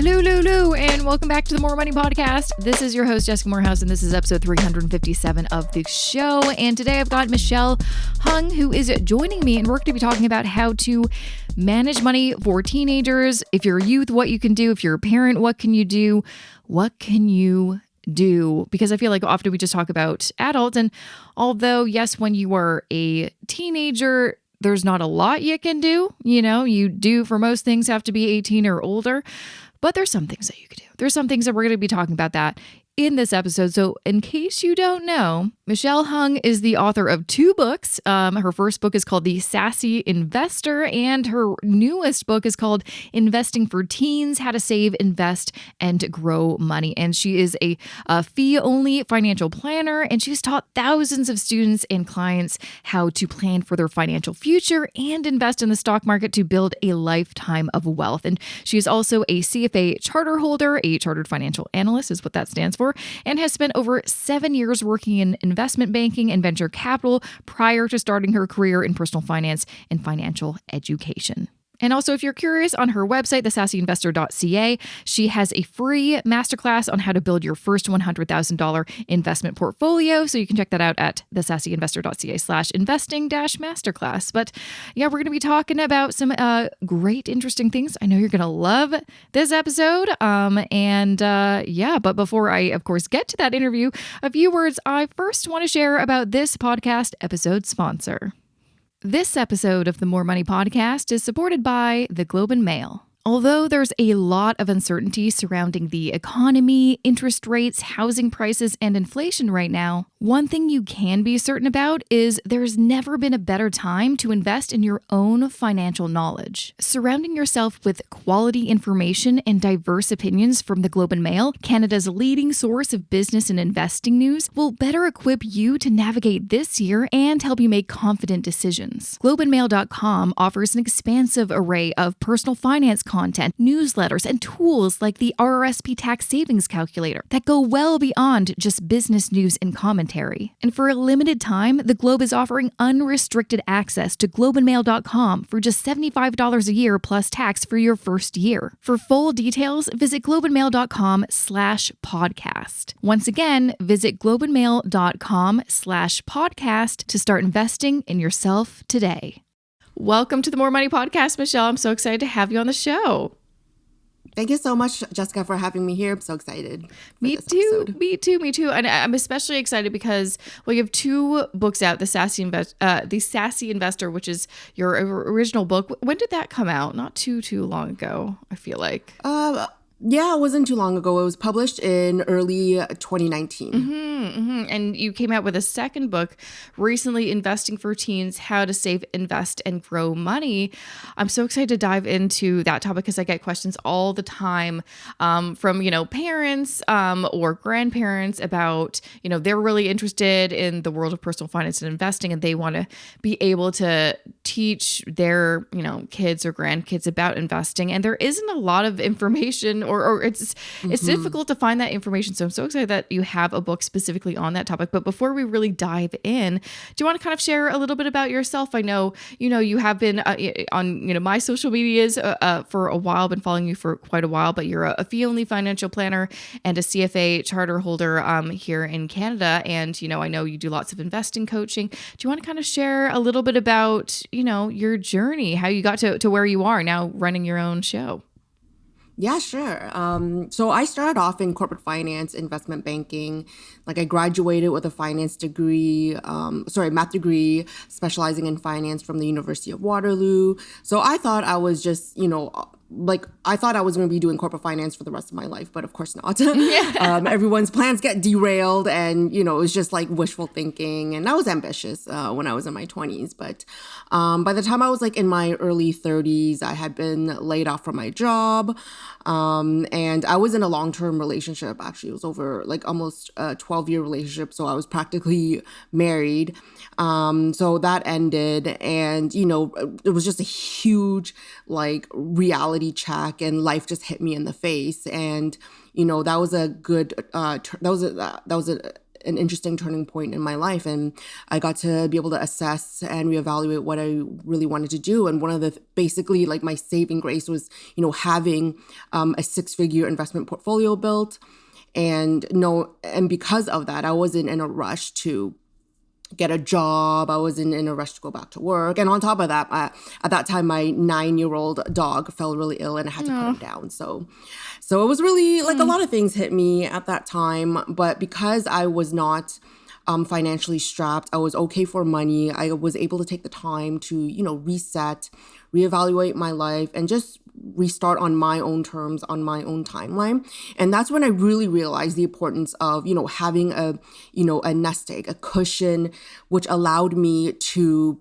Hello, Lulu, and welcome back to the More Money Podcast. This is your host, Jessica Morehouse, and this is episode 357 of the show. And today I've got Michelle Hung, who is joining me, and we're going to be talking about how to manage money for teenagers. If you're a youth, what you can do. If you're a parent, what can you do? What can you do? Because I feel like often we just talk about adults, and although, yes, when you are a teenager, there's not a lot you can do. You do for most things have to be 18 or older. But there's some things that you could do. There's some things that we're going to be talking about that in this episode. So in case you don't know, Michelle Hung is the author of 2 books. Her first book is called The Sassy Investor, and her newest book is called Investing for Teens, How to Save, Invest, and Grow Money. And she is a fee-only financial planner, and she's taught thousands of students and clients how to plan for their financial future and invest in the stock market to build a lifetime of wealth. And she is also a CFA charter holder, a Chartered Financial Analyst is what that stands for, and has spent over 7 years working in investment banking and venture capital prior to starting her career in personal finance and financial education. And also, if you're curious, on her website, thesassyinvestor.ca, she has a free masterclass on how to build your first $100,000 investment portfolio. So you can check that out at thesassyinvestor.ca/investing-masterclass. But yeah, we're going to be talking about some great, interesting things. I know you're going to love this episode. But before I, of course, get to that interview, a few words I first want to share about this podcast episode sponsor. This episode of the More Money Podcast is supported by the Globe and Mail. Although there's a lot of uncertainty surrounding the economy, interest rates, housing prices, and inflation right now, one thing you can be certain about is there's never been a better time to invest in your own financial knowledge. Surrounding yourself with quality information and diverse opinions from the Globe and Mail, Canada's leading source of business and investing news, will better equip you to navigate this year and help you make confident decisions. Globeandmail.com offers an expansive array of personal finance content, newsletters, and tools like the RRSP tax savings calculator that go well beyond just business news and commentary. And for a limited time, the Globe is offering unrestricted access to globeandmail.com for just $75 a year plus tax for your first year. For full details, visit globeandmail.com/podcast. Once again, visit globeandmail.com/podcast to start investing in yourself today. Welcome to the More Money Podcast, Michelle. I'm so excited to have you on the show. Thank you so much, Jessica, for having me here. I'm so excited. Me too. And I'm especially excited because, well, you have 2 books out, The Sassy Investor, which is your original book. When did that come out? Not too long ago, I feel like. Yeah, it wasn't too long ago. It was published in early 2019. And you came out with a second book recently, Investing for Teens, How to Save, Invest, and Grow Money. I'm so excited to dive into that topic because I get questions all the time from, parents or grandparents about, they're really interested in the world of personal finance and investing, and they want to be able to teach their, kids or grandkids about investing. And there isn't a lot of information or it's difficult to find that information. So I'm so excited that you have a book specifically on that topic. But before we really dive in, do you want to kind of share a little bit about yourself? I know, you have been on, my social medias for a while, been following you for quite a while, but you're a fee-only financial planner and a CFA charter holder here in Canada. And, I know you do lots of investing coaching. Do you want to kind of share a little bit about, your journey, how you got to where you are now running your own show? Yeah, sure. So I started off in corporate finance, investment banking. I graduated with a math degree, specializing in finance from the University of Waterloo. So I thought I was just, I thought I was going to be doing corporate finance for the rest of my life, but of course not. Everyone's plans get derailed and, it was just wishful thinking. And I was ambitious when I was in my 20s. But by the time I was in my early 30s, I had been laid off from my job. And I was in a long-term relationship. Actually, it was over almost a 12-year relationship. So I was practically married. So that ended. And, it was just a huge reality check, and life just hit me in the face. And that was a good an interesting turning point in my life. And I got to be able to assess and reevaluate what I really wanted to do. And one of the, basically like my saving grace was, having a 6-figure investment portfolio built. And because of that, I wasn't in a rush to get a job. I wasn't in a rush to go back to work. And on top of that, at that time, my 9-year-old dog fell really ill and I had to put him down. So it was really like a lot of things hit me at that time. But because I was not financially strapped, I was okay for money. I was able to take the time to, reset, reevaluate my life, and just restart on my own terms, on my own timeline. And that's when I really realized the importance of, having a nest egg, a cushion, which allowed me to,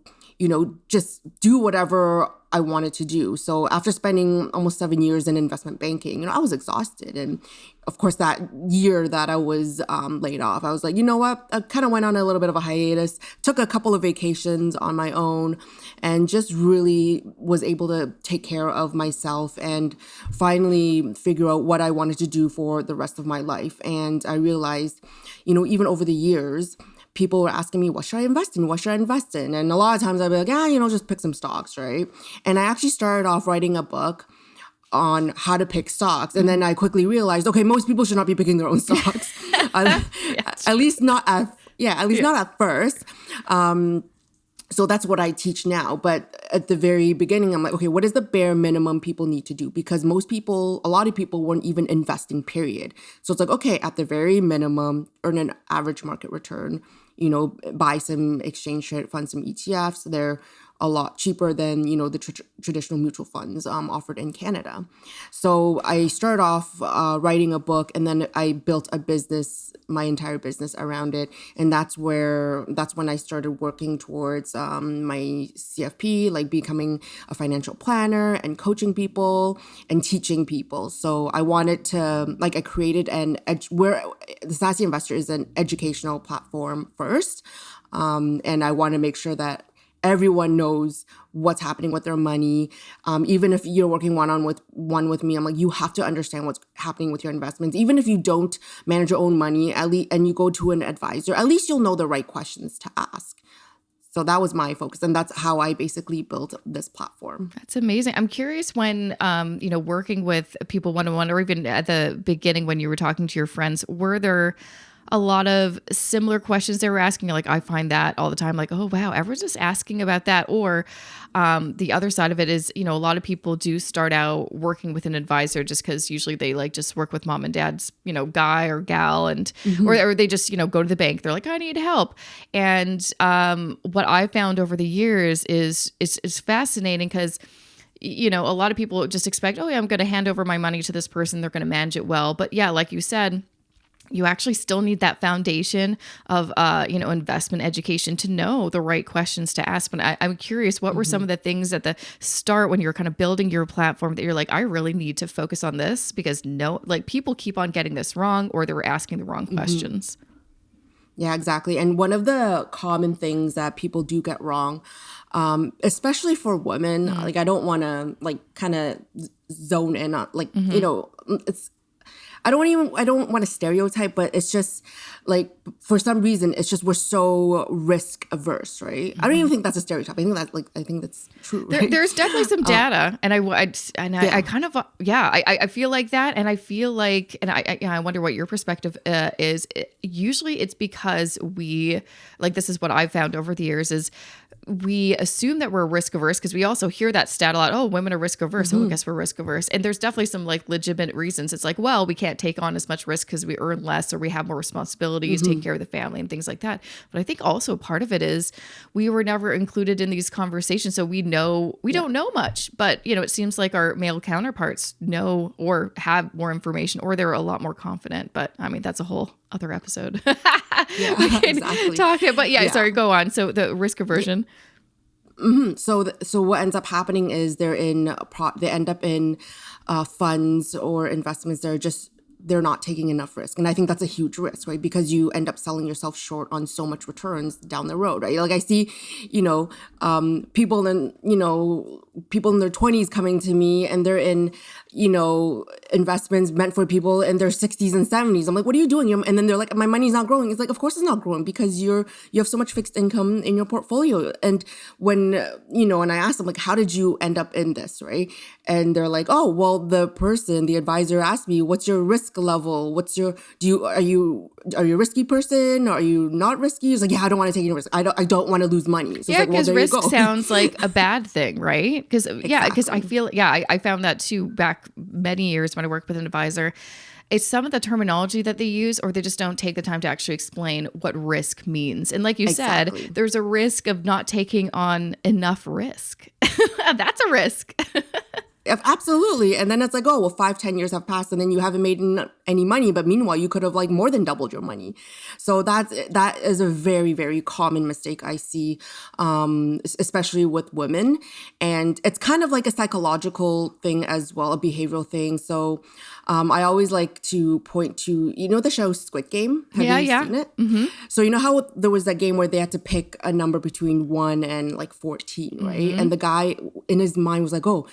just do whatever I wanted to do. So after spending almost 7 years in investment banking, I was exhausted. And of course, that year that I was laid off, I was like, you know what? I kind of went on a little bit of a hiatus, took a couple of vacations on my own, and just really was able to take care of myself and finally figure out what I wanted to do for the rest of my life. And I realized, even over the years, people were asking me, what should I invest in? What should I invest in? And a lot of times I'd be like, just pick some stocks, right? And I actually started off writing a book on how to pick stocks. And then I quickly realized, okay, most people should not be picking their own stocks. At least not at first. So that's what I teach now. But at the very beginning, I'm like, okay, what is the bare minimum people need to do? Because a lot of people weren't even investing, period. So it's like, okay, at the very minimum, earn an average market return, buy some exchange traded funds, some ETFs. They're a lot cheaper than, the traditional mutual funds offered in Canada. So I started off writing a book, and then I built a business, my entire business around it. And that's when I started working towards my CFP, like becoming a financial planner and coaching people and teaching people. So I wanted to, I created where the Sassy Investor is an educational platform first. And I want to make sure that everyone knows what's happening with their money. Even if you're working one-on-one with me, I'm like, you have to understand what's happening with your investments. Even if you don't manage your own money, at least, and you go to an advisor, at least you'll know the right questions to ask. So that was my focus. And that's how I basically built this platform. That's amazing. I'm curious when, working with people one-on-one, or even at the beginning when you were talking to your friends, were there a lot of similar questions they were asking? Like, I find that all the time, like, oh, wow, everyone's just asking about that. Or the other side of it is, a lot of people do start out working with an advisor just because usually they just work with mom and dad's, guy or gal, and or they just, go to the bank. They're like, I need help. And what I found over the years is it's fascinating because a lot of people just expect, oh, yeah, I'm going to hand over my money to this person. They're going to manage it well. But yeah, like you said, you actually still need that foundation of, investment education to know the right questions to ask. But I'm curious, what were some of the things at the start when you're kind of building your platform that you're like, I really need to focus on this because people keep on getting this wrong, or they were asking the wrong questions. Yeah, exactly. And one of the common things that people do get wrong, especially for women, I don't want to kind of zone in on I don't want to stereotype, but it's just for some reason, it's just we're so risk averse, right? I don't even think that's a stereotype. I think that's true. Right? There's definitely some data, and I kind of I feel like that, and I feel like, and I wonder what your perspective is. Usually, it's because this is what I've found over the years is we assume that we're risk averse because we also hear that stat a lot. Oh, women are risk averse. Oh, I guess we're risk averse. And there's definitely some legitimate reasons. It's well, we can't take on as much risk because we earn less, or we have more responsibilities, taking care of the family and things like that. But I think also part of it is we were never included in these conversations. So we don't know much, but it seems like our male counterparts know or have more information, or they're a lot more confident. But I mean, that's a whole other episode. Yeah, we can exactly. talk it, but sorry, go on. So the risk aversion. So what ends up happening is they end up in funds or investments that are they're not taking enough risk. And I think that's a huge risk, right? Because you end up selling yourself short on so much returns down the road, right? I see, people in their 20s coming to me, and they're in, investments meant for people in their 60s and 70s. I'm like, what are you doing? And then they're like, my money's not growing. It's like, of course it's not growing because you have so much fixed income in your portfolio. And when, and I asked them, like, how did you end up in this, right? And they're like, oh, well, the advisor asked me, what's your risk level? Are you a risky person? Are you not risky? It's like, yeah, I don't want to take any risk. I don't want to lose money. So yeah, because risk sounds like a bad thing, right? Because I feel, I found that too back many years when I worked with an advisor. It's some of the terminology that they use, or they just don't take the time to actually explain what risk means. And like you said, there's a risk of not taking on enough risk. That's a risk. Absolutely. And then it's like, oh, well, 5-10 years have passed and then you haven't made any money. But meanwhile, you could have like more than doubled your money. So that is a very, very common mistake I see, especially with women. And it's kind of like a psychological thing as well, a behavioral thing. So I always like to point to, the show Squid Game? Have you seen it? Mm-hmm. So you know how there was that game where they had to pick a number between 1 and like 14, right? Mm-hmm. And the guy in his mind was like, oh,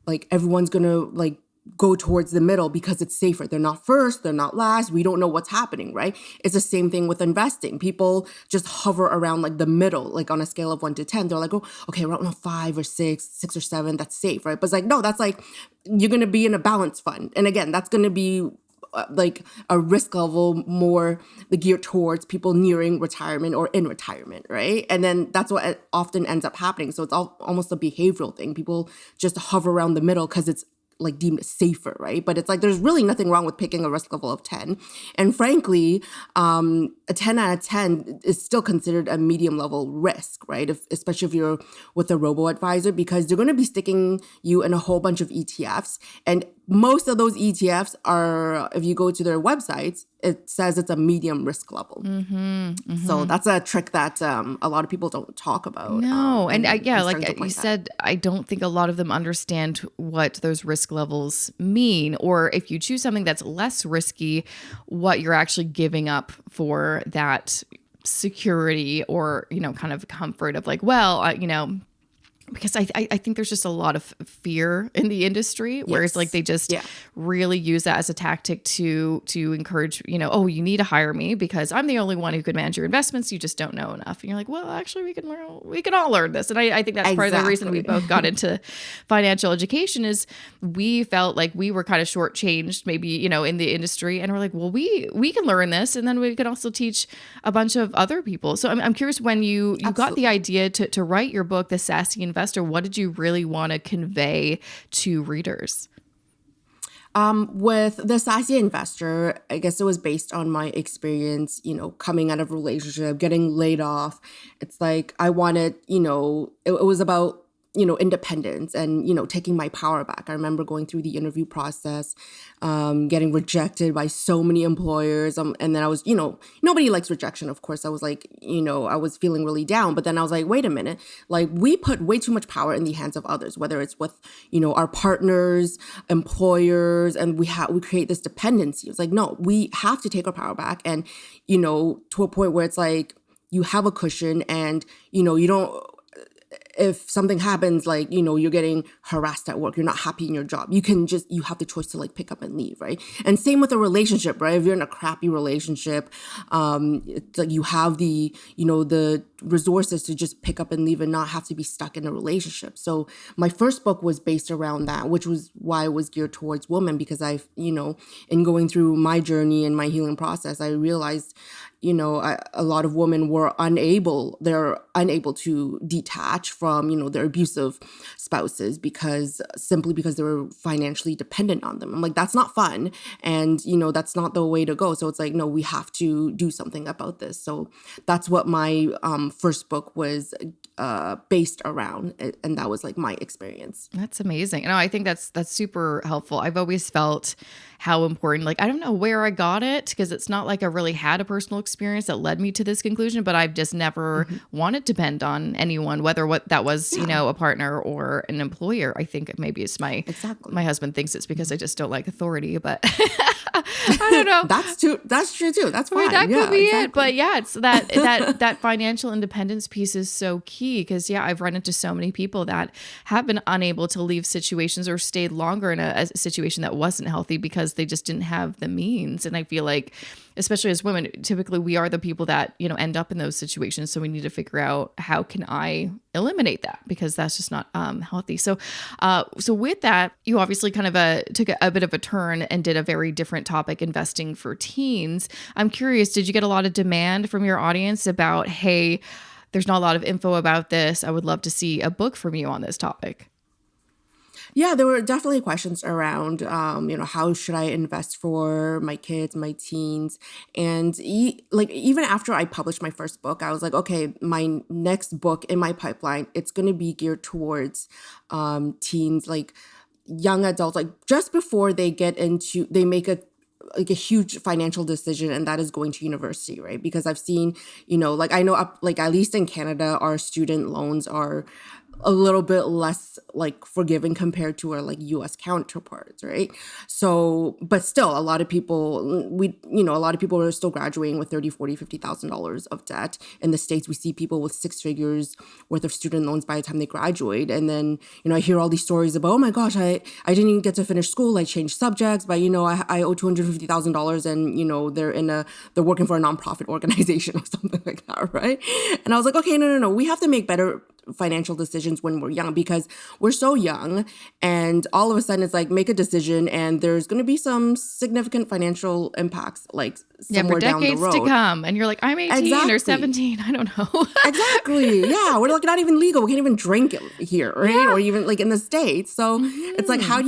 like everyone's going to like go towards the middle because it's safer. They're not first, they're not last. We don't know what's happening, right? It's the same thing with investing. People just hover around like the middle, like on a scale of 1 to 10. They're like, oh, okay, around 5 or 6 or 7, that's safe, right? But it's like, no, that's like, you're going to be in a balanced fund. And again, that's going to be like a risk level more geared towards people nearing retirement or in retirement, right? And then that's what often ends up happening. So it's almost a behavioral thing. People just hover around the middle because it's like deemed safer, right? But it's like there's really nothing wrong with picking a risk level of 10. And frankly, a 10 out of 10 is still considered a medium level risk, right? Especially if you're with a robo-advisor, because they're going to be sticking you in a whole bunch of ETFs. And most of those ETFs are, if you go to their websites, it says it's a medium risk level. Mm-hmm, mm-hmm. So that's a trick that a lot of people don't talk about. No, like you said, I don't think a lot of them understand what those risk levels mean, or if you choose something that's less risky, what you're actually giving up for that security or, kind of comfort of like, well, because I think there's just a lot of fear in the industry, whereas like they just really use that as a tactic to encourage, oh, you need to hire me because I'm the only one who could manage your investments. You just don't know enough. And you're like, well, actually we can all learn this. And I think that's part of the reason we both got into financial education is we felt like we were kind of shortchanged maybe, in the industry. And we're like, well, we can learn this. And then we can also teach a bunch of other people. So I'm curious, when you got the idea to write your book, The Sassy Investor, what did you really want to convey to readers? With The Sassy Investor, I guess it was based on my experience, coming out of a relationship, getting laid off. It's like I wanted, it was about independence and, taking my power back. I remember going through the interview process, getting rejected by so many employers. And then I was, nobody likes rejection. Of course, I was like, I was feeling really down. But then I was like, wait a minute, like we put way too much power in the hands of others, whether it's with, our partners, employers, and we create this dependency. It's like, no, we have to take our power back. And, to a point where it's like you have a cushion and, you don't, if something happens, like, you're getting harassed at work, you're not happy in your job, you have the choice to like pick up and leave, right? And same with a relationship, right? If you're in a crappy relationship, it's like you have the, the resources to just pick up and leave and not have to be stuck in a relationship. So my first book was based around that, which was why it was geared towards women, because in going through my journey and my healing process, I realized, a lot of women were unable to detach from, their abusive spouses simply because they were financially dependent on them. I'm like, that's not fun. And, that's not the way to go. So it's like, no, we have to do something about this. So that's what my first book was based around. And that was like my experience. That's amazing. I think that's super helpful. I've always felt how important, like, I don't know where I got it, because it's not like I really had a personal experience that led me to this conclusion, but I've just never wanted to depend on anyone, whether what that was, a partner or an employer. I think maybe it's my husband thinks it's because I just don't like authority, but I don't know. That's true too. That's fine. That could be it. But yeah, it's that financial independence piece is so key, because I've run into so many people that have been unable to leave situations or stayed longer in a situation that wasn't healthy because they just didn't have the means. And I feel like, especially as women, typically we are the people that, end up in those situations. So we need to figure out, how can I eliminate that? Because that's just not healthy. So with that, you obviously kind of took a bit of a turn and did a very different topic, investing for teens. I'm curious, did you get a lot of demand from your audience about, hey, there's not a lot of info about this, I would love to see a book from you on this topic? Yeah, there were definitely questions around, how should I invest for my kids, my teens? And even after I published my first book, I was like, okay, my next book in my pipeline, it's going to be geared towards teens, like young adults, like just before they make a huge financial decision, and that is going to university, right? Because I've seen, I know at least in Canada, our student loans are a little bit less like forgiving compared to our like US counterparts, right? So, but still a lot of people, are still graduating with $30,000, $40,000, $50,000 of debt. In the States, we see people with 6 figures worth of student loans by the time they graduate. And then, I hear all these stories about, oh my gosh, I didn't even get to finish school. I changed subjects, but I owe $250,000 and, they're working for a nonprofit organization or something like that, right? And I was like, okay, no. We have to make better financial decisions when we're young, because we're so young, and all of a sudden it's like, make a decision and there's going to be some significant financial impacts like somewhere down the road. For decades to come. And you're like, I'm 18 or 17. I don't know. Exactly. Yeah. We're like not even legal. We can't even drink here, right? Yeah. Or even like in the States. So it's like, how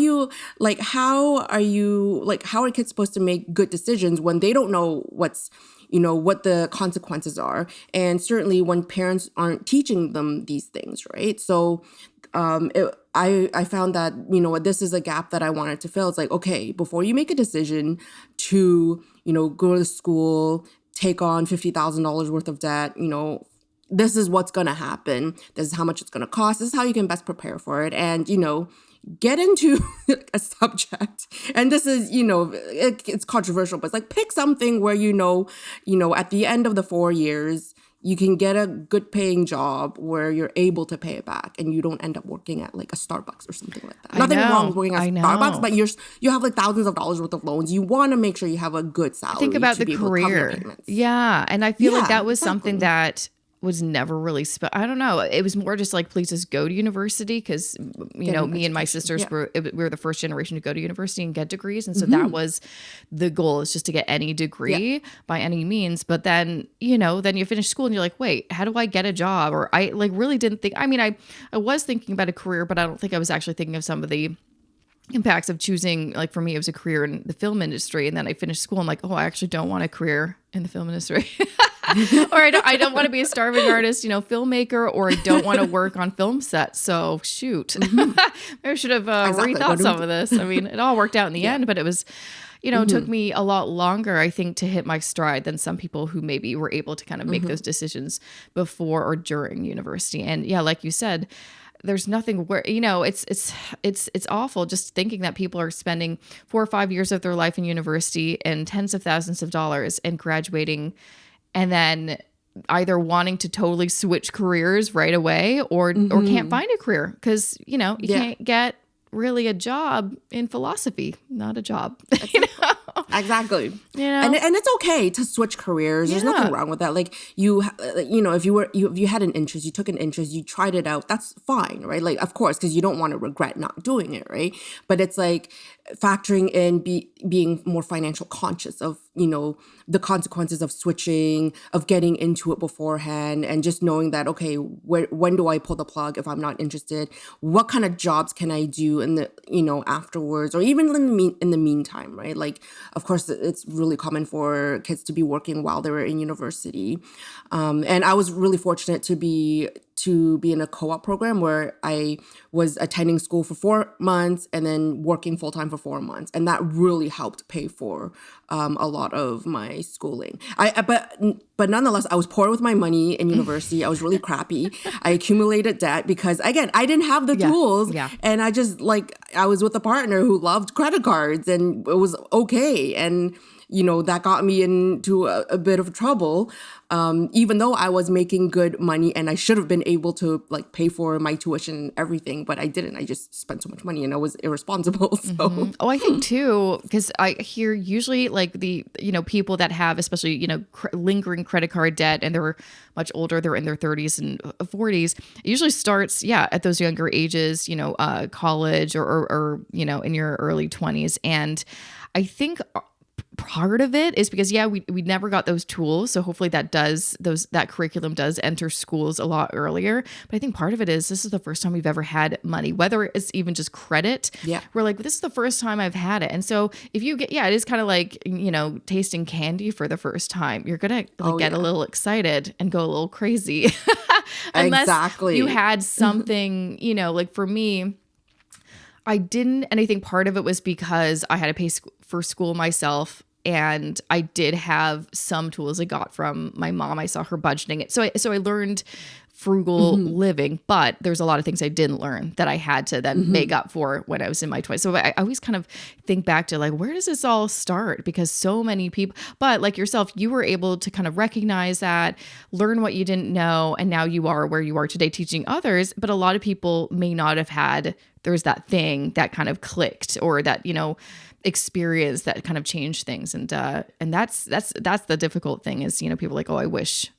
are kids supposed to make good decisions when they don't know what the consequences are? And certainly when parents aren't teaching them these things, right? So I found that, this is a gap that I wanted to fill. It's like, okay, before you make a decision to, go to school, take on $50,000 worth of debt, this is what's going to happen. This is how much it's going to cost. This is how you can best prepare for it. And, get into a subject. And this is, it's controversial, but it's like, pick something where, at the end of the 4 years, you can get a good paying job where you're able to pay it back and you don't end up working at like a Starbucks or something like that. Nothing wrong with working at Starbucks, but you have like thousands of dollars worth of loans. You want to make sure you have a good salary. Think about the career. Yeah. And I feel like that was something that was never really, I don't know. It was more just like, please just go to university, because, me and my sisters we were the first generation to go to university and get degrees. And so that was the goal, is just to get any degree by any means. But then, then you finish school and you're like, wait, how do I get a job? Or I like really didn't think, I was thinking about a career, but I don't think I was actually thinking of some of the impacts of choosing, like for me, it was a career in the film industry. And then I finished school. I'm like, oh, I actually don't want a career in the film industry. Or I don't want to be a starving artist, filmmaker, or I don't want to work on film sets. So shoot, maybe I should have rethought some of this. I mean, it all worked out in the end, but it was, it took me a lot longer, I think, to hit my stride than some people who maybe were able to kind of make those decisions before or during university. And yeah, like you said, there's nothing where, it's awful just thinking that people are spending 4 or 5 years of their life in university and tens of thousands of dollars and graduating, and then either wanting to totally switch careers right away or can't find a career because, you can't get really a job in philosophy, not a job. Exactly. And it's okay to switch careers. There's nothing wrong with that. Like if you had an interest, you took an interest, you tried it out, that's fine, right? Like, of course, because you don't want to regret not doing it, right? But it's like factoring in being more financial conscious of, the consequences of switching, of getting into it beforehand, and just knowing that, okay, when do I pull the plug if I'm not interested? What kind of jobs can I do in the, afterwards, or even in the meantime, right? Like, of course, it's really common for kids to be working while they were in university. And I was really fortunate to be to be in a co-op program where I was attending school for 4 months and then working full-time for 4 months. And that really helped pay for a lot of my schooling. But nonetheless, I was poor with my money in university. I was really crappy. I accumulated debt because, again, I didn't have the tools. Yeah. And I just, I was with a partner who loved credit cards and it was okay. And that got me into a bit of trouble, even though I was making good money and I should have been able to pay for my tuition and everything, but I didn't. I just spent so much money and I was irresponsible. So, Oh, I think too, because I hear usually the people that have, especially, lingering credit card debt and they're much older, they're in their 30s and 40s. It usually starts, at those younger ages, college or in your early 20s. And I think part of it is because we never got those tools, so hopefully that curriculum does enter schools a lot earlier. But I think part of it is this is the first time we've ever had money, whether it's even just credit. We're like, this is the first time I've had it. And so if you get it is kind of like tasting candy for the first time. You're gonna get a little excited and go a little crazy unless you had something. For me, I didn't, and I think part of it was because I had to pay for school myself, and I did have some tools I got from my mom. I saw her budgeting it, so I learned frugal living. But there's a lot of things I didn't learn that I had to then make up for when I was in my 20s. So I always kind of think back to where does this all start? Because so many people, but like yourself, you were able to kind of recognize that, learn what you didn't know, and now you are where you are today teaching others. But a lot of people may not have had, there's that thing that kind of clicked, or that, experience that kind of changed things. And that's the difficult thing is, people are like, oh, I wish,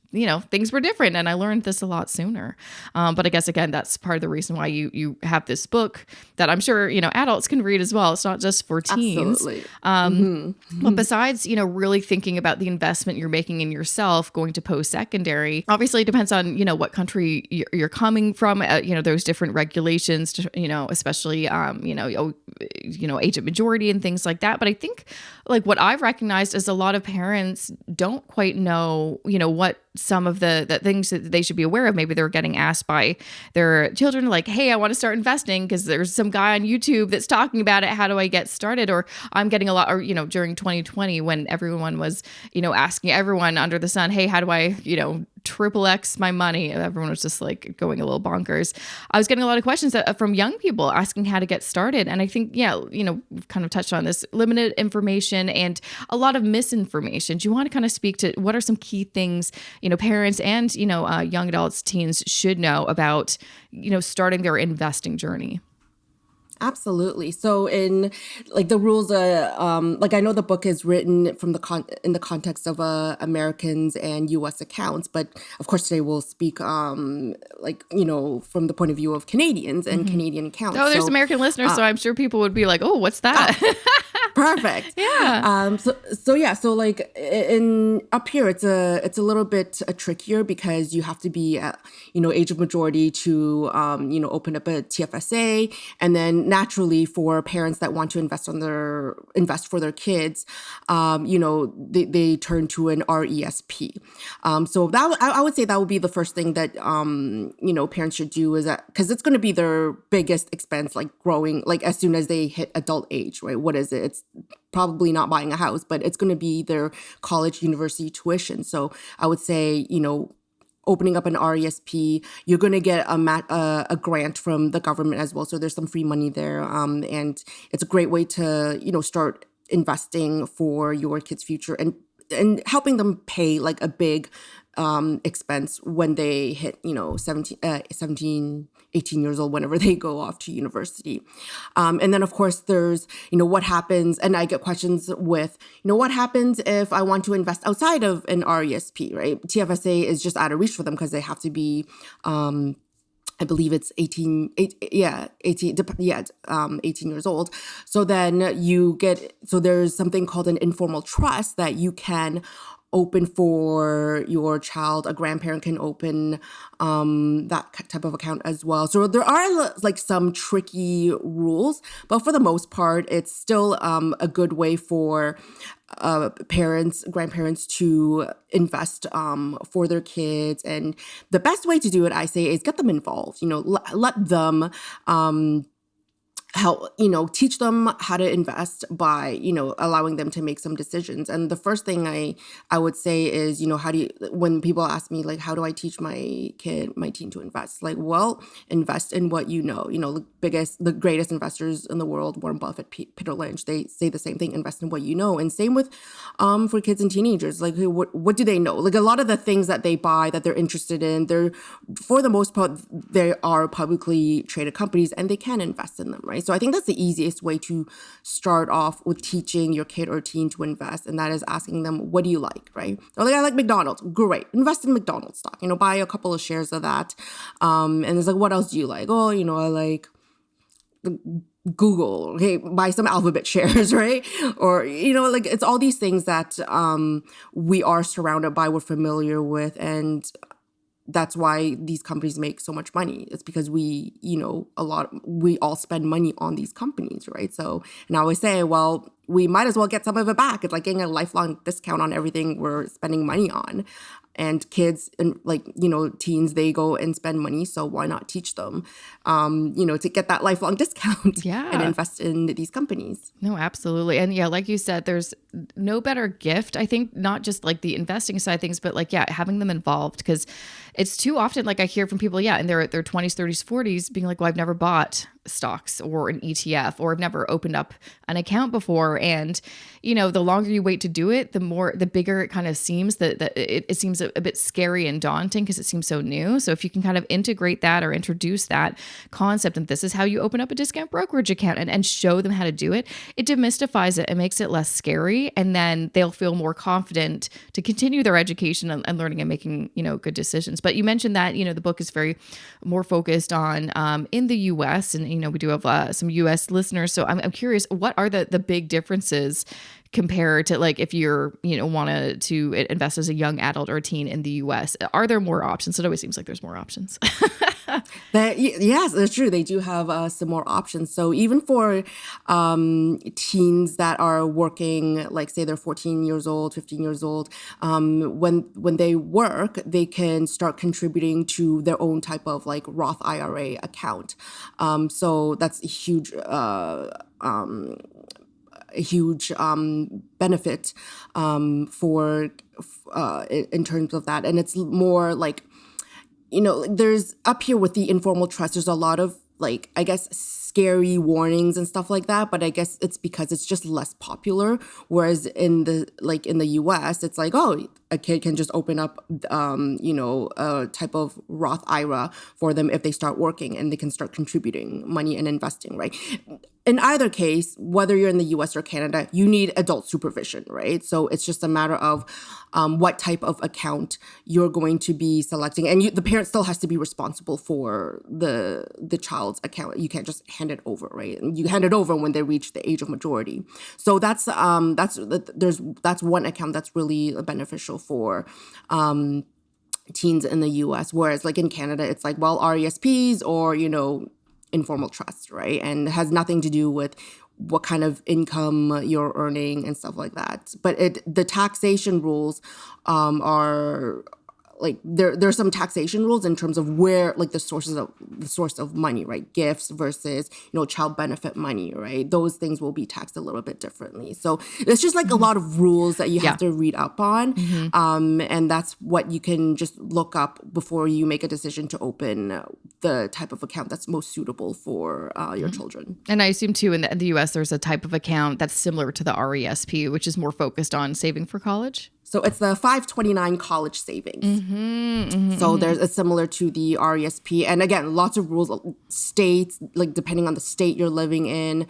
things were different and I learned this a lot sooner. But I guess, again, that's part of the reason why you have this book that I'm sure, adults can read as well. It's not just for teens. Absolutely. But besides, really thinking about the investment you're making in yourself going to post-secondary, obviously it depends on, what country you're coming from. There's different regulations, to, especially, age of majority and things like that. But I think what I've recognized is a lot of parents don't quite know, what some of the things that they should be aware of. Maybe they're getting asked by their children, like, hey, I want to start investing because there's some guy on YouTube that's talking about it. How do I get started? Or I'm getting a lot, or, during 2020 when everyone was, asking everyone under the sun, hey, how do I, triple X my money? Everyone was just going a little bonkers. I was getting a lot of questions from young people asking how to get started. And I think, we've kind of touched on this, limited information and a lot of misinformation. Do you want to kind of speak to what are some key things, parents and, young adults, teens should know about, starting their investing journey? Absolutely. So in the rules, I know the book is written from in the context of Americans and U.S. accounts, but of course today we'll speak from the point of view of Canadians and Canadian accounts. Oh, there's American listeners, so I'm sure people would be like, oh, what's that? Perfect. Yeah. So in up here, it's a little bit trickier because you have to be at, age of majority to, open up a TFSA. And then naturally for parents that want to invest for their kids, they turn to an RESP. So that I would say that would be the first thing that, parents should do, is that, because it's going to be their biggest expense, growing, as soon as they hit adult age, right? What is it? It's probably not buying a house, but it's going to be their college, university tuition. So I would say, opening up an RESP, you're going to get a grant from the government as well. So there's some free money there. And it's a great way to, start investing for your kids' future and helping them pay a big expense when they hit, 17, 18 years old, whenever they go off to university. And then, of course, there's, what happens, and I get questions with, what happens if I want to invest outside of an RESP, right? TFSA is just out of reach for them because they have to be, I believe it's 18 years old. So then there's something called an informal trust that you can open for your child. A grandparent can open that type of account as well. So there are some tricky rules, but for the most part, it's still a good way for grandparents to invest for their kids. And the best way to do it, I say, is get them involved. Let them help, teach them how to invest by, allowing them to make some decisions. And the first thing I would say is, when people ask me, like, how do I teach my teen to invest? Like, well, invest in what the greatest investors in the world, Warren Buffett, Peter Lynch, they say the same thing, invest in what you know. And same with, for kids and teenagers, like, what do they know? Like, a lot of the things that they buy, that they're interested in, for the most part, they are publicly traded companies and they can invest in them, right? So I think that's the easiest way to start off with teaching your kid or teen to invest. And that is asking them, what do you like, right? Or like, I like McDonald's. Great. Invest in McDonald's stock, buy a couple of shares of that. And it's like, what else do you like? Oh, I like Google. Okay, buy some Alphabet shares, right? Or, like, it's all these things that we are surrounded by, we're familiar with. And that's why these companies make so much money. It's because we all spend money on these companies, right? So, and I always say, well, we might as well get some of it back. It's like getting a lifelong discount on everything we're spending money on. And kids and teens, they go and spend money. So why not teach them, to get that lifelong discount and invest in these companies? No, absolutely. And yeah, like you said, there's no better gift, I think, not just like the investing side of things, but like, having them involved, because it's too often, like I hear from people, in their 20s, 30s, 40s being like, well, I've never bought stocks or an ETF, or I've never opened up an account before. And, the longer you wait to do it, the bigger it kind of seems, that it seems a bit scary and daunting because it seems so new. So if you can kind of integrate that or introduce that concept, and this is how you open up a discount brokerage account, and show them how to do it, it demystifies it and makes it less scary. And then they'll feel more confident to continue their education and learning and making, good decisions. But you mentioned that, the book is very more focused on in the US, and, we do have some US listeners. So I'm curious, what are the big differences compared to, like, if you're, wanted to invest as a young adult or a teen in the US? Are there more options? It always seems like there's more options. Yes, that's true. They do have some more options. So even for teens that are working, like say they're 14 years old, 15 years old, when they work, they can start contributing to their own type of like Roth IRA account. So that's a huge benefit for in terms of that. And it's more like, there's up here with the informal trust, there's a lot of like, I guess, scary warnings and stuff like that. But I guess it's because it's just less popular. Whereas in the US, it's like, oh, a kid can just open up, a type of Roth IRA for them if they start working, and they can start contributing money and investing, right? In either case, whether you're in the US or Canada, you need adult supervision, right? So it's just a matter of what type of account you're going to be selecting. And the parent still has to be responsible for the child's account. You can't just hand it over, right? And you hand it over when they reach the age of majority. So that's one account that's really beneficial for teens in the US. Whereas like in Canada, it's like, well, RESPs or, informal trust, right? And it has nothing to do with what kind of income you're earning and stuff like that. But the taxation rules are like there's some taxation rules in terms of where like the source of money, right? Gifts versus child benefit money, right? Those things will be taxed a little bit differently. So it's just like a lot of rules that you have to read up on, and that's what you can just look up before you make a decision to open the type of account that's most suitable for your children. And I assume too in the US there's a type of account that's similar to the RESP, which is more focused on saving for college. So it's the 529 college savings. So it's similar to the RESP. And again, lots of rules, states, like depending on the state you're living in,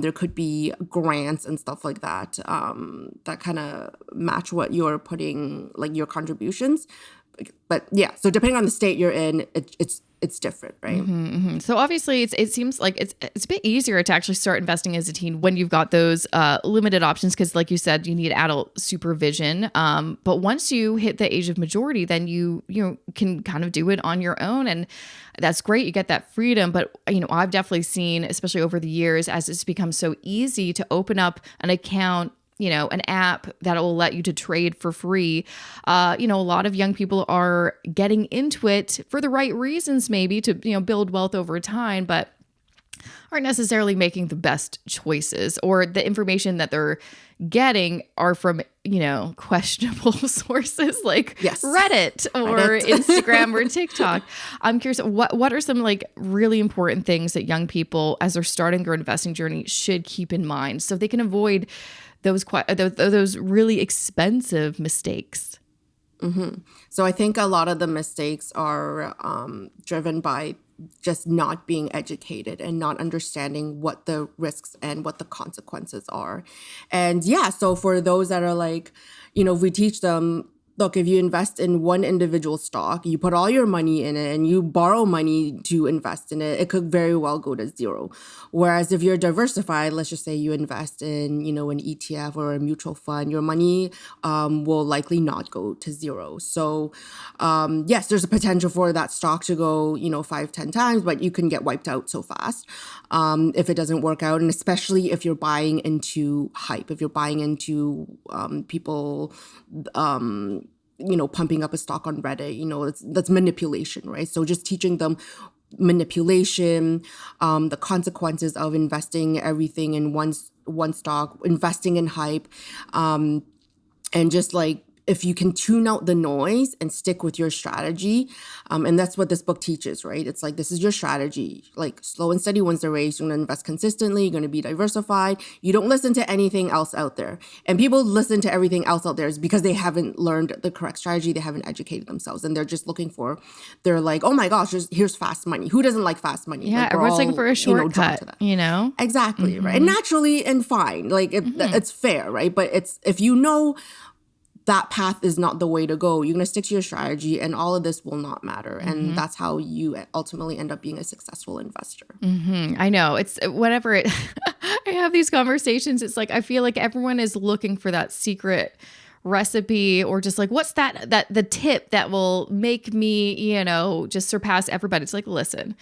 there could be grants and stuff like that that kind of match what you're putting, like your contributions. But yeah, so depending on the state you're in, it's different, right? So obviously it seems like it's a bit easier to actually start investing as a teen when you've got those limited options, because like you said, you need adult supervision. But once you hit the age of majority, then you can kind of do it on your own, and that's great. You get that freedom. But I've definitely seen, especially over the years, as it's become so easy to open up an account an app that will let you to trade for free. A lot of young people are getting into it for the right reasons, maybe to, build wealth over time, but aren't necessarily making the best choices, or the information that they're getting are from, questionable sources like Reddit or Instagram or TikTok. I'm curious, what are some like really important things that young people, as they're starting their investing journey, should keep in mind so they can avoid those really expensive mistakes? Mm-hmm. So I think a lot of the mistakes are driven by just not being educated and not understanding what the risks and what the consequences are. And so for those that are like, if we teach them, look, if you invest in one individual stock, you put all your money in it and you borrow money to invest in it, it could very well go to zero. Whereas if you're diversified, let's just say you invest in, an ETF or a mutual fund, your money will likely not go to zero. So yes, there's a potential for that stock to go, 5-10 times, but you can get wiped out so fast if it doesn't work out. And especially if you're buying into hype, if you're buying into people pumping up a stock on Reddit, that's manipulation, right? So just teaching them manipulation, the consequences of investing everything in one stock, investing in hype, and just like, if you can tune out the noise and stick with your strategy, and that's what this book teaches, right? It's like, this is your strategy. Like, slow and steady wins the race. You're going to invest consistently. You're going to be diversified. You don't listen to anything else out there. And people listen to everything else out there is because they haven't learned the correct strategy. They haven't educated themselves. And they're just they're like, oh my gosh, here's fast money. Who doesn't like fast money? Yeah, like, everyone's looking for a shortcut, Exactly, right? And naturally and fine. Like, it's fair, right? But if that path is not the way to go, you're going to stick to your strategy and all of this will not matter. And that's how you ultimately end up being a successful investor. I know. It's whenever I have these conversations, it's like, I feel like everyone is looking for that secret recipe, or just like, what's the tip that will make me, just surpass everybody. It's like, listen,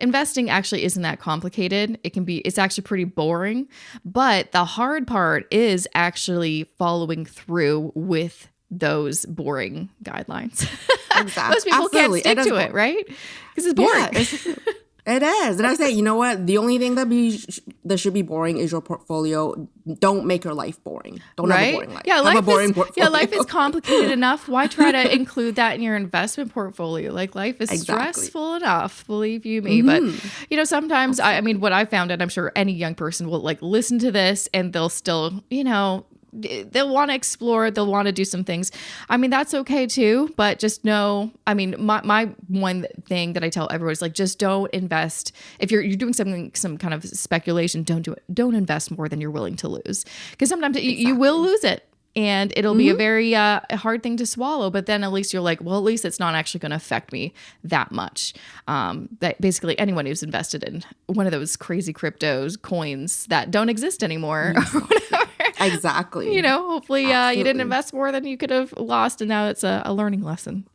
investing actually isn't that complicated. It's actually pretty boring, but the hard part is actually following through with those boring guidelines. Exactly. Most people can't stick to it, right? Because it's boring. Yeah, it is. And I say, you know what? The only thing that should be boring is your portfolio. Don't make your life boring. Don't have a boring life. Yeah, have a boring portfolio. Life is complicated enough. Why try to include that in your investment portfolio? Like, life is stressful enough, believe you me. But, sometimes, I mean, what I found, and I'm sure any young person will like listen to this and they'll still, they'll want to explore, they'll want to do some things. I mean, that's okay too, but just know, I mean, my one thing that I tell everyone is like, just don't invest. If you're doing some kind of speculation, don't do it. Don't invest more than you're willing to lose. Because sometimes you will lose it. And it'll be a very hard thing to swallow, but then at least you're like, well, at least it's not actually going to affect me that much. That basically anyone who's invested in one of those crazy cryptos, coins that don't exist anymore, or whatever. Exactly. Hopefully you didn't invest more than you could have lost, and now it's a learning lesson.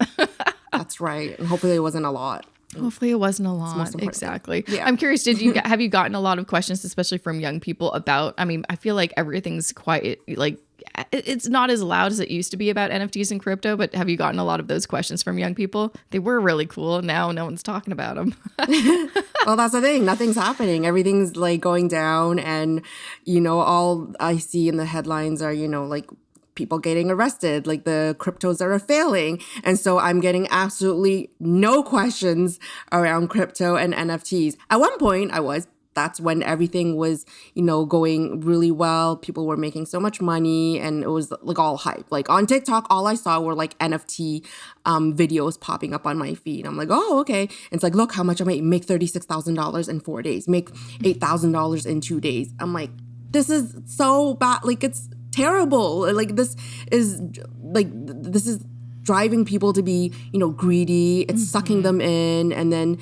That's right. And hopefully it wasn't a lot. Hopefully it wasn't a lot. Exactly. Yeah. I'm curious, have you gotten a lot of questions, especially from young people, about, I mean, I feel like everything's quite like, it's not as loud as it used to be about NFTs and crypto, but have you gotten a lot of those questions from young people? They were really cool, and now no one's talking about them. Well, that's the thing. Nothing's happening. Everything's like going down, and all I see in the headlines are like people getting arrested, like the cryptos that are failing. And so I'm getting absolutely no questions around crypto and NFTs. At one point that's when everything was, going really well. People were making so much money, and it was like all hype. Like on TikTok, all I saw were like NFT videos popping up on my feed. I'm like, oh, okay. And it's like, look how much I make $36,000 in 4 days, make $8,000 in 2 days. I'm like, this is so bad. Like, it's terrible. Like, this is driving people to be, greedy. It's sucking them in. And then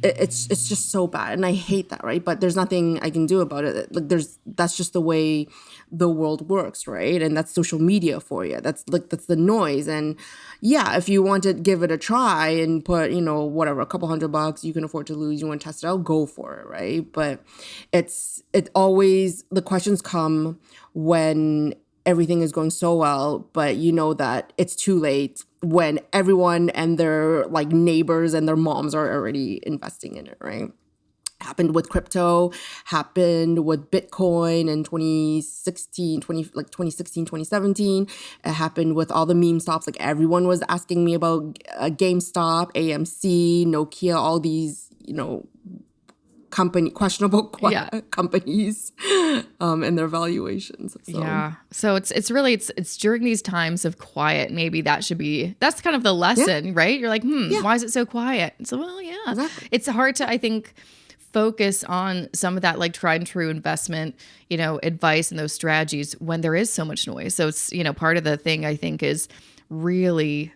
it's just so bad, and I hate that, right? But there's nothing I can do about it. Like that's just the way the world works, right? And that's social media for you. That's the noise. And yeah, if you want to give it a try and put, whatever, a couple $100 you can afford to lose, you want to test it out, go for it, right? But it always, the questions come when everything is going so well, but you know that it's too late when everyone and their like neighbors and their moms are already investing in it, right? Happened with crypto, happened with Bitcoin in 2017. It happened with all the meme stocks. Like everyone was asking me about GameStop, AMC, Nokia, all these, questionable companies and their valuations. So. Yeah. So it's really during these times of quiet, maybe that's kind of the lesson, right? You're like, why is it so quiet? So, well, yeah, exactly. It's hard to, I think, focus on some of that like tried and true investment, advice and those strategies when there is so much noise. So it's, part of the thing I think is really,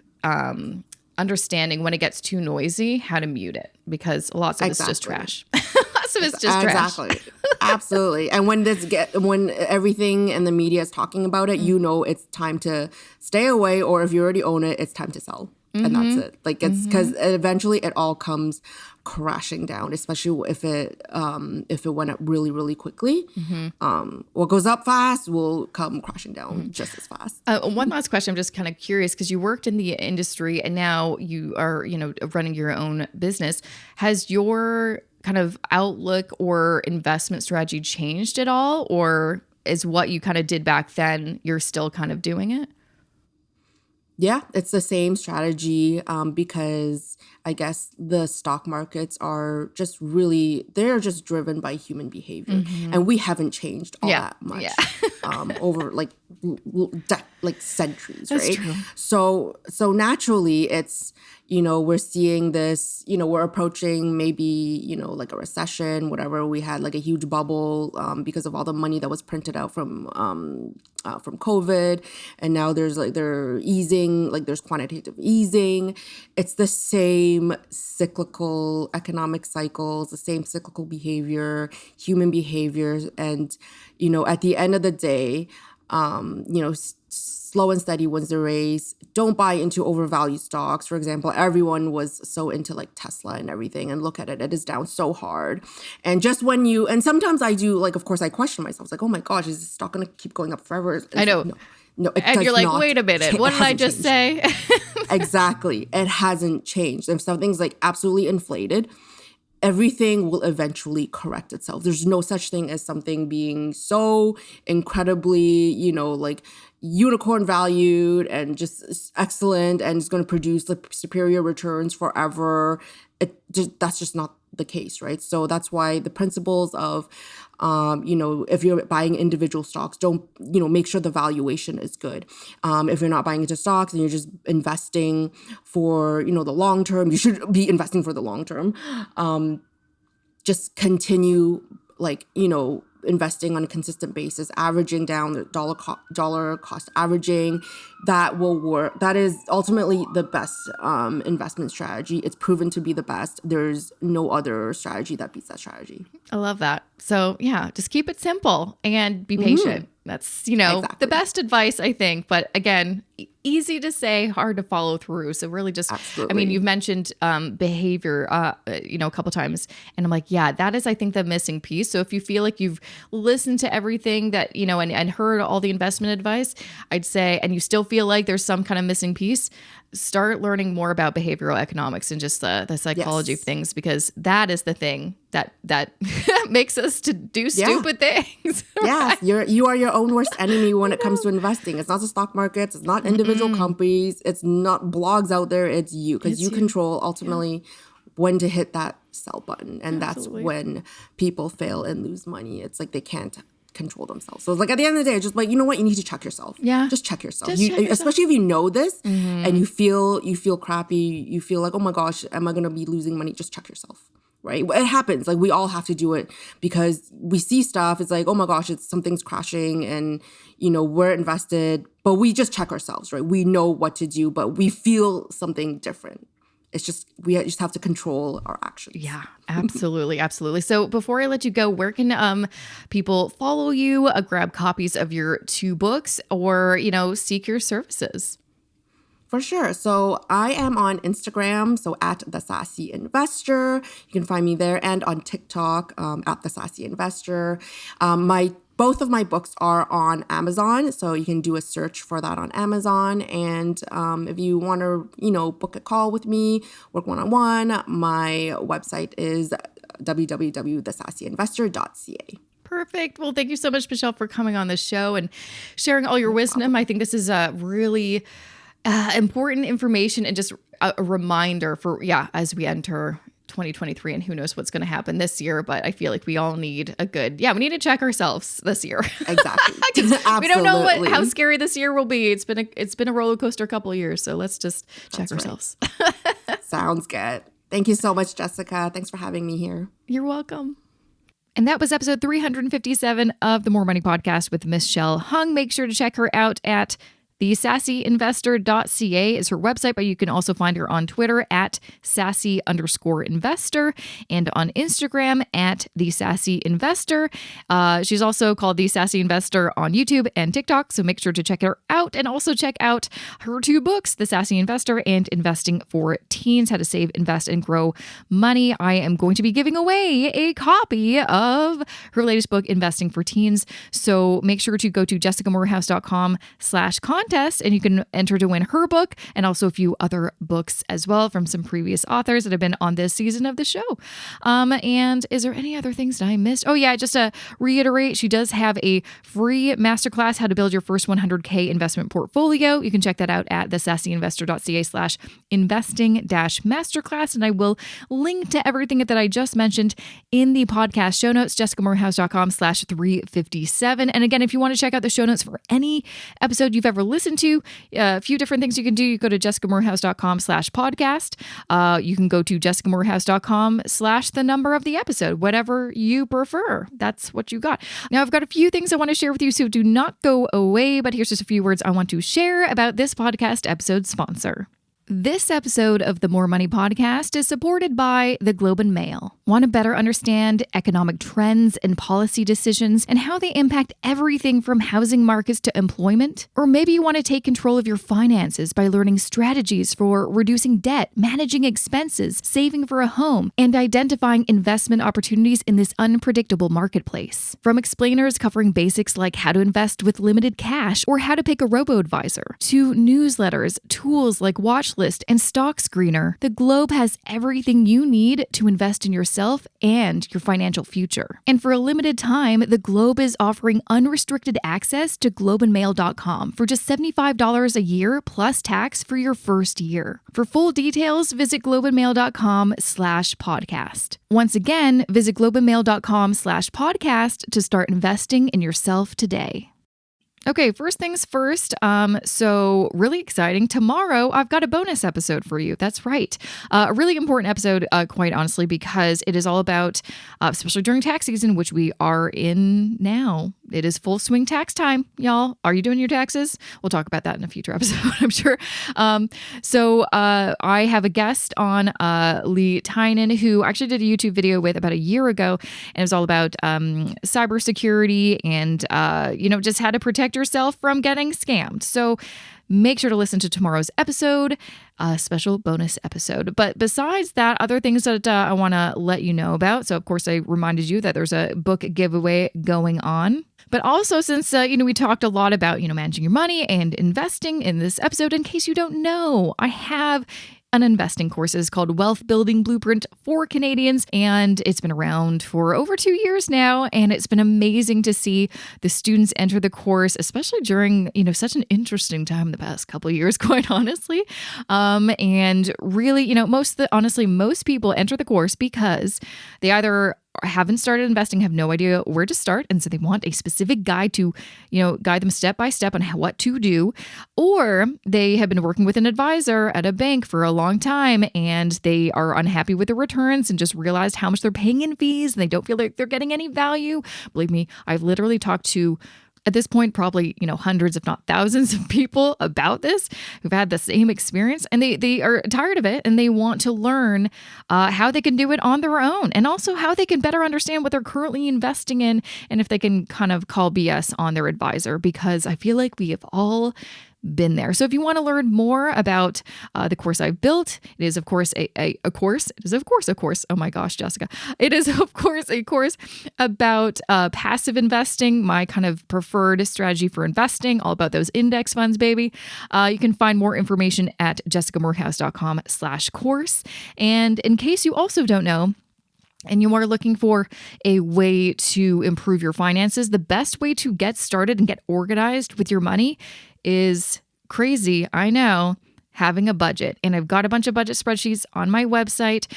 understanding when it gets too noisy, how to mute it, because lots of it's just trash. Lots of it's just trash. Exactly. Absolutely. And when everything and the media is talking about it, it's time to stay away, or if you already own it, it's time to sell. And that's it. Like it's because eventually it all comes crashing down, especially if it went up really, really quickly. What goes up fast will come crashing down just as fast. One last question. I'm just kind of curious because you worked in the industry and now you are, running your own business. Has your kind of outlook or investment strategy changed at all? Or is what you kind of did back then, you're still kind of doing it? Yeah, it's the same strategy because I guess the stock markets are they're just driven by human behavior. And we haven't changed all that much over like centuries, That's right? True. So naturally it's, we're seeing this, we're approaching maybe, like a recession, whatever. We had like a huge bubble because of all the money that was printed out from COVID. And now they're easing, like there's quantitative easing. It's the same cyclical economic cycles, the same cyclical behavior, human behaviors. And, at the end of the day, slow and steady wins the race. Don't buy into overvalued stocks. For example, everyone was so into like Tesla and everything, and look at it, it is down so hard. And just and sometimes I do, like, of course I question myself. It's like, oh my gosh, is this stock going to keep going up forever? I know. No, it and does you're like, not. wait a minute, what did I just say? Exactly. It hasn't changed. If something's like absolutely inflated, everything will eventually correct itself. There's no such thing as something being so incredibly, like unicorn valued and just excellent and it's going to produce like superior returns forever. That's just not the case, right? So that's why the principles of, if you're buying individual stocks, don't, make sure the valuation is good. If you're not buying into stocks and you're just investing for, the long term, you should be investing for the long term. Just continue, like, investing on a consistent basis, averaging down the dollar cost averaging. That will work. That is ultimately the best investment strategy. It's proven to be the best. There's no other strategy that beats that strategy. I love that. So yeah, just keep it simple and be patient. That's, exactly. The best advice, I think. But again, easy to say, hard to follow through. So really just, Absolutely. I mean, you've mentioned behavior, a couple times. And I'm like, yeah, that is, I think, the missing piece. So if you feel like you've listened to everything that, and heard all the investment advice, I'd say, and you still feel like there's some kind of missing piece, start learning more about behavioral economics and just the psychology of things, because that is the thing that makes us to do stupid things. Right? Yeah, you are your own worst enemy when it comes to investing. It's not the stock markets, it's not individual companies, it's not blogs out there, it's you, because you control ultimately when to hit that sell button. And Absolutely. That's when people fail and lose money. It's like they can't control themselves. So it's like at the end of the day, just like, you know what, you need to check yourself. Yeah. Just check yourself. Especially if you know this and you feel crappy, you feel like, oh my gosh, am I going to be losing money? Just check yourself. Right? It happens. Like we all have to do it because we see stuff. It's like, oh my gosh, something's crashing and, we're invested, but we just check ourselves, right? We know what to do, but we feel something different. It's just, we just have to control our actions. Yeah, absolutely. Absolutely. So before I let you go, where can people follow you, grab copies of your 2 books, or, seek your services? For sure. So I am on Instagram, so at the Sassy Investor. You can find me there, and on TikTok at the Sassy Investor. Both of my books are on Amazon, so you can do a search for that on Amazon. And if you want to, book a call with me, work one-on-one, my website is www.thesassyinvestor.ca. Perfect. Well, thank you so much, Michelle, for coming on the show and sharing all your wisdom. I think this is a really important information and just a reminder for, as we enter 2023, and who knows what's going to happen this year, but I feel like we all need we need to check ourselves this year. Exactly. We don't know how scary this year will be. It's been a roller coaster couple of years, so let's just check ourselves. Sounds good. Thank you so much, Jessica. Thanks for having me here. You're welcome. And that was episode 357 of the More Money Podcast with Michelle Hung. Make sure to check her out at theSassyInvestor.ca is her website, but you can also find her on Twitter at Sassy_investor and on Instagram at theSassyInvestor. She's also called The Sassy Investor on YouTube and TikTok, so make sure to check her out, and also check out her 2 books, The Sassy Investor and Investing for Teens, How to Save, Invest, and Grow Money. I am going to be giving away a copy of her latest book, Investing for Teens, so make sure to go to jessicamorehouse.com/contest, and you can enter to win her book and also a few other books as well from some previous authors that have been on this season of the show. And is there any other things that I missed? Oh yeah, just to reiterate, she does have a free masterclass, How to Build Your First 100K Investment Portfolio. You can check that out at thesassyinvestor.ca/investing-masterclass. And I will link to everything that I just mentioned in the podcast show notes, jessicamorehouse.com/357. And again, if you want to check out the show notes for any episode you've ever listened to, a few different things you can do. You go to jessicamorehouse.com/podcast. You can go to jessicamorehouse.com/the episode, whatever you prefer. That's what you got. Now, I've got a few things I want to share with you, so do not go away, but here's just a few words I want to share about this podcast episode sponsor. This episode of the More Money Podcast is supported by the Globe and Mail. Want to better understand economic trends and policy decisions and how they impact everything from housing markets to employment? Or maybe you want to take control of your finances by learning strategies for reducing debt, managing expenses, saving for a home, and identifying investment opportunities in this unpredictable marketplace. From explainers covering basics like how to invest with limited cash or how to pick a robo-advisor, to newsletters, tools like Watch List and Stock Screener, the Globe has everything you need to invest in yourself and your financial future. And for a limited time, the Globe is offering unrestricted access to globeandmail.com for just $75 a year plus tax for your first year. For full details, visit globeandmail.com/podcast. Once again, visit globeandmail.com/podcast to start investing in yourself today. Okay, first things first. So really exciting. Tomorrow, I've got a bonus episode for you. That's right. A really important episode, quite honestly, because it is all about, especially during tax season, which we are in now. It is full swing tax time, y'all. Are you doing your taxes? We'll talk about that in a future episode, I'm sure. So I have a guest on, Lee Tynan, who actually did a YouTube video with about a year ago, and it was all about cybersecurity and, just how to protect yourself from getting scammed. So make sure to listen to tomorrow's episode, a special bonus episode. But besides that, other things that I want to let you know about. So, of course, I reminded you that there's a book giveaway going on. But also, since, we talked a lot about, managing your money and investing in this episode, in case you don't know, I have an investing course. Is called Wealth Building Blueprint for Canadians, and it's been around for over 2 years now, and it's been amazing to see the students enter the course, especially during such an interesting time the past couple of years, quite honestly. And really, most people enter the course because they either haven't started investing, have no idea where to start, and so they want a specific guide to, guide them step by step on what to do, or they have been working with an advisor at a bank for a long time and they are unhappy with the returns and just realized how much they're paying in fees and they don't feel like they're getting any value. Believe me, I've literally talked to at this point, probably, hundreds, if not thousands of people about this who've had the same experience, and they are tired of it, and they want to learn how they can do it on their own, and also how they can better understand what they're currently investing in, and if they can kind of call BS on their advisor, because I feel like we have all been there. So if you want to learn more about the course I've built, it is of course a course. It is of course a course. Oh my gosh, Jessica. It is of course a course about passive investing, my kind of preferred strategy for investing, all about those index funds, baby. You can find more information at jessicamoorhouse.com/course. And in case you also don't know, and you are looking for a way to improve your finances, the best way to get started and get organized with your money is crazy, I know, having a budget. And I've got a bunch of budget spreadsheets on my website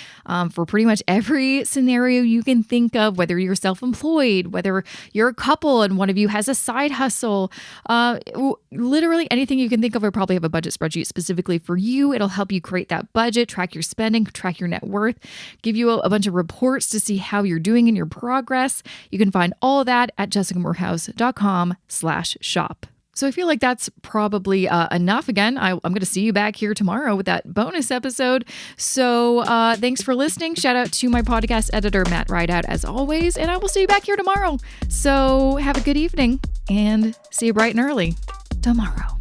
for pretty much every scenario you can think of, whether you're self-employed, whether you're a couple and one of you has a side hustle, literally anything you can think of. I probably have a budget spreadsheet specifically for you. It'll help you create that budget, track your spending, track your net worth, give you a bunch of reports to see how you're doing in your progress. You can find all of that at jessicamoorhouse.com/shop. So I feel like that's probably enough. Again, I'm going to see you back here tomorrow with that bonus episode. So thanks for listening. Shout out to my podcast editor, Matt Rideout, as always. And I will see you back here tomorrow. So have a good evening and see you bright and early tomorrow.